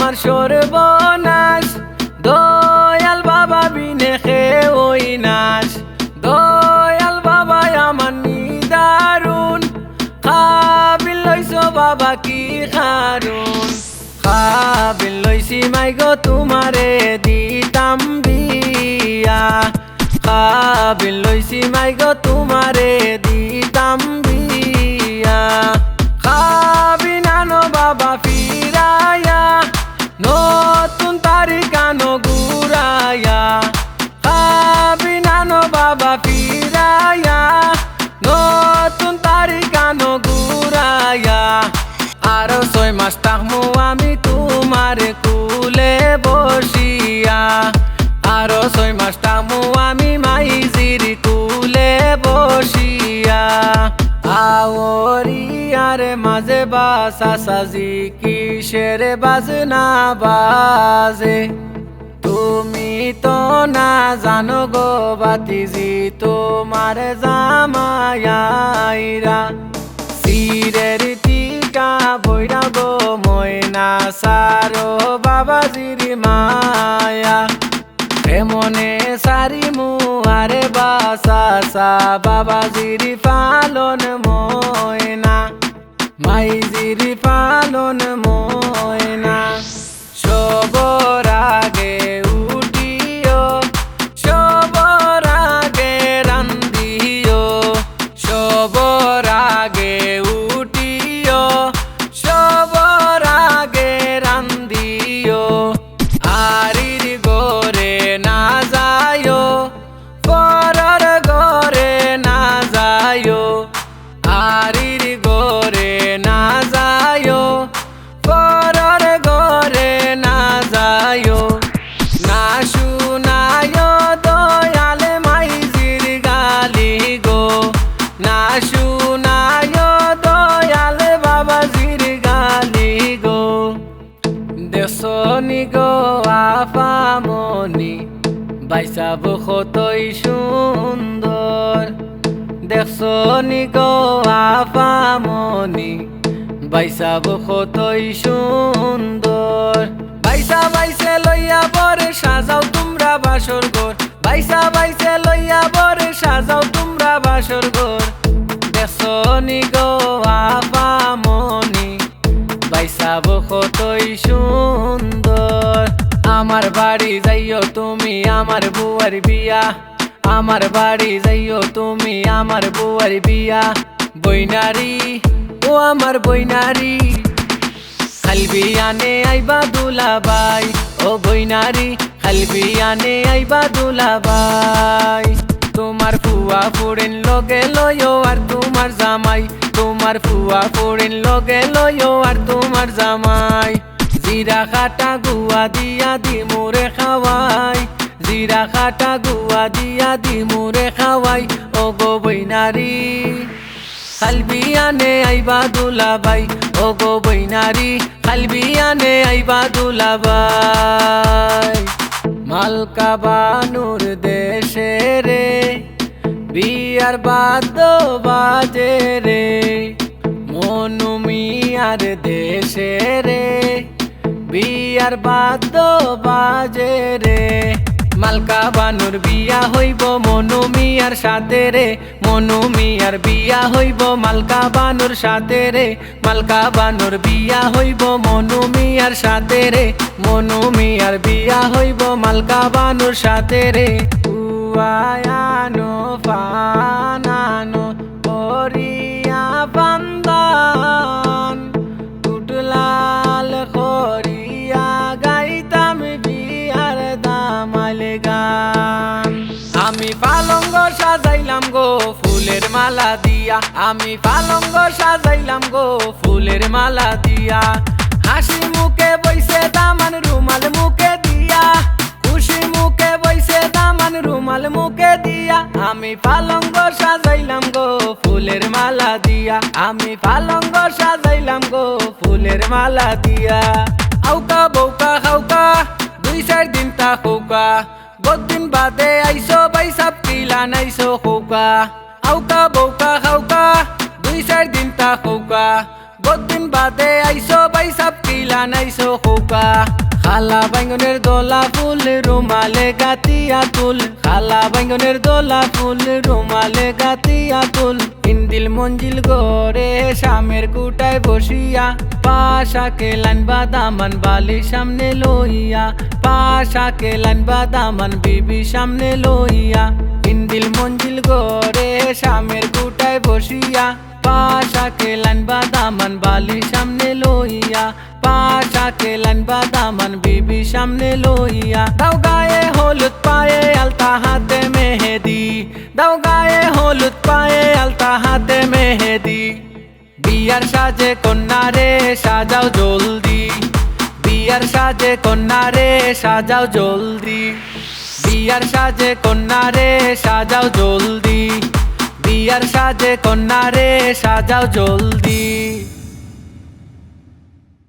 আমার সর্বনাশ, দয়াল বাবা বিনে খে ওই নাশ। দয়াল বাবা আমার নিদারুন, কাবিল লইছো বাবা কি খারুন। কাবিল লইছি মাই গো তোমারে দিতাম বিয়া, কাবিল লইছি মাই গো তোমারে দিতাম বিয়া। কাবিনানো বাবা ফিরায়া, নতুন তারিখানো ঘুরায়া। কাবিনানো বাবা ফিরায়া, নতুন তারিখানো ঘুরায়া। আরো 6 মাস থাকমু আমি তোমার কুলে বসিয়া, আরো 6 মাস থাকমু আমি মাইজির কুলে বসিয়া। আওরিয়ার মাঝে বাসা সাজি কিসের বাজনা বাজে, তুমি তো না জানো গো বাতিজি তোমার জামাইরা। সিরের টিকা বইরা গো ময়না সারো বাবাজির মায়া। মনে সারি মুয়ারে বাসা বাবাজির পালন ময়না, মাইজির পালন ময়না। সবর আগে উঠিও, সবর আগে রান্দিও, সবর আগে উঠিও, সবর আগে রান্দিও। আরির গোরে না যায়ও, পরর গোরে না যায়ও। আরির গোরে না যায়ও, পরর গোরে না যায়ও। না শুনায়ও দয়াল মাইজির গালি গো, না শুনায়ও দয়াল বাবাজির গালি গো। দেশনি গো আফামনি বাইসাব কতই সুন্দর, দেখছনি গো আফামনি বাইসাব কতই সুন্দর। বাইসা বাইসে লইয়া বরে সাজাও তোমরা বাসর ঘর, বাইসা বাইসে লইয়া বরে সাজাও তোমরা বাসর ঘর। দেখছনি গো আফামনি বাইসাব কতই সুন্দর। আমার বাড়ি যাইও তুমি আমার বুয়ার বিয়া, আমার বাড়ি যাইও তুমি আমার বুয়ার বিয়া। বইনারি ও আমার বইনারি, খালবিয়ানে আইবা দুলাবাই। ও বইনারি খালবিয়ানে আইবা দুলাবাই। তোমার ফুয়া ফুড়েন লগে লয়ো আর তোমার জামাই, তোমার ফুয়া ফুড়েন লগে লয়ো আর তোমার জামাই। জিরা খাটা গুয়া দিয়া দি মোরে খাওয়াই, জিরা খাটা গুয়া দিয়া দি মোরে খাওয়াই। ও গো বইনারি খালবিয়ানে আইবা দুলাবাই, ও গো বইনারি খালবিয়ানে আইবা দুলাবাই। মালকা বানুর দেশে রে বিয়ার বাদ্য বাজে রে, মনু মিয়ার দেশে রে বিয়ার বাদ্য বাজে রে। মালকা বানুর বিয়া হইব মনু মিয়ার সাথে রে, মনু মিয়ার বিয়া হইব মালকা বানুর সাথে রে। মালকা বানুর বিয়া হইব মনু মিয়ার সাথে রে, মনু মিয়ার বিয়া হইব মালকা বানুর সাথে রে। উয়ায়ানো ফানানো করিয়া বান্দান, টুটলাল করিয়া গাইতাম বিয়ার দামাল গান। আমি পালঙ্গ সাজাইলাম গো ফুলের মালা দিয়া, আমি পালঙ্গ সাজাইলাম গো ফুলের মালা দিয়া। হাসি মুখে বইছে দামান রুমাল মুখে দিয়া, খুশি মুখে বইছে দামান রুমাল মুখে দিয়া। আমি পালঙ্গ সাজাইলাম গো ফুলের মালা দিয়া, আমি পালঙ্গ সাজাইলাম গো ফুলের মালা দিয়া। আউকা বউকা খাউকা 2-4 দিন তা খৌকা, বহুদিন বাদে আইসো বাইসাব কিলা নাইসো খৌকা। আউকা বউকা খাউকা 2-4 দিন তা খৌকা, বহুদিন বাদে আইসো বাইসাব কিলা নাইসো খৌকা। নৌকা খালা বাইঙ্গনের দোলা ফুল রুমালে গাতিয়া তুল খালা বাইঙ্গনের দোলা ফুল রুমালে গাতিয়া তুল ইন্দিল মঞ্জিল গড়ে শামের কুটায় বসিয়া পাশাকে লাইন বাদামান বালি সামনে লইয়া পাশাকে লাইন বাদামান বিবি সামনে লইয়া ইন্দিল মঞ্জিল গড়ে শামের কুটায় বসিয়া পাশাকে লাইন বাদামান বালি সামনে লইয়া পাশাকে লাইন বাদামান বিবি সামনে লইয়া দাও গায়ে হলুদ পায়ে আলতা হাতে মেহেদি দাও গায়ে হলুদ পায়ে আলতা হাতে মেহেদি বিয়ার সাজে কন্যা রে সাজাও জলদি বিয়ার সাজে কন্যা রে সাজাও জলদি বিয়ার সাজে কন্যা রে সাজাও জলদি বিয়ার সাজে কন্যা রে সাজাও জলদি।